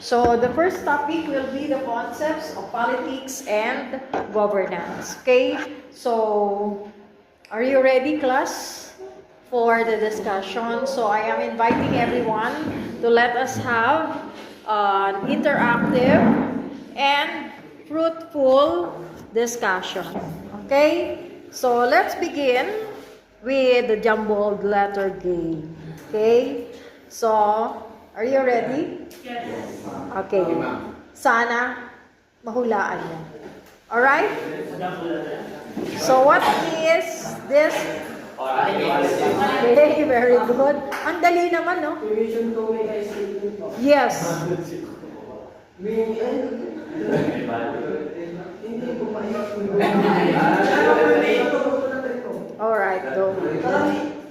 So the first topic will be the concepts of politics and governance. Okay? So, are you ready, class, for the discussion? So I am inviting everyone to let us have an interactive and fruitful discussion. Okay? So let's begin with the jumbled letter game. Okay? So, are you ready? Yes. Okay. Sana mahulaan mo. Alright? So, what is this? Okay, very good. Ang dali naman, no? Yes. Alright, go.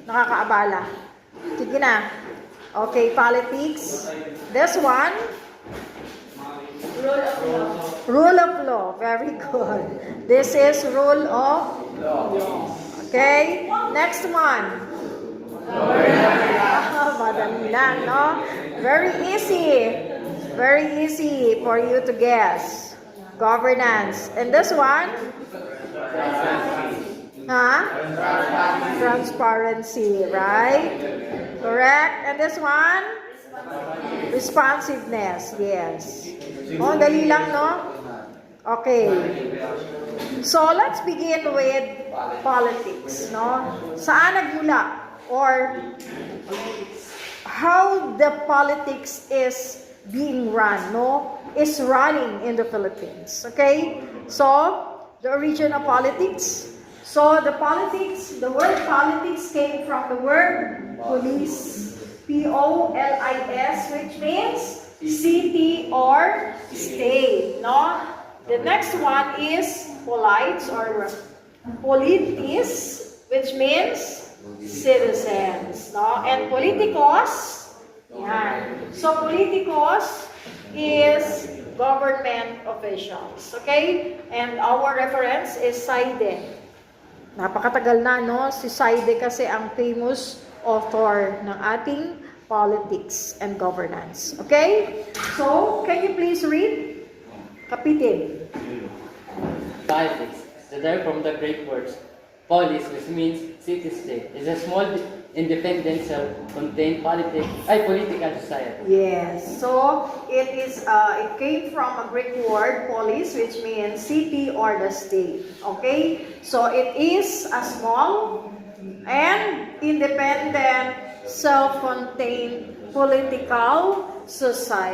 Nakakaabala. Sige na. Okay, politics. This one. Rule of law. Very good. This is rule of law. Okay. Next one. Madali lang, no? Very easy. Very easy for you to guess. Governance. And this one? Transparency, right? Correct. And this one? Responsiveness. Yes. Oh, dali lang, no? Okay. So, let's begin with politics, no? Saan nagmula? Or how the politics is being run, no? Is running in the Philippines. Okay? So, the origin of politics. So, the word politics came from the word police, P-O-L-I-S, which means city or state, no? The next one is polites or politis, which means citizens, no? And politicos, yan. So, politicos is government officials, okay? And our reference is Saide. Napakatagal na, no? Si Saide kasi ang famous author ng ating politics and governance. Okay? So, can you please read? Kapitin. Politics, derived from the Greek words polis, which means city-state, is a small independent self-contained political society. Yes. So, it came from a Greek word, polis, which means city or the state. Okay? So, it is a small and independent, self-contained political society.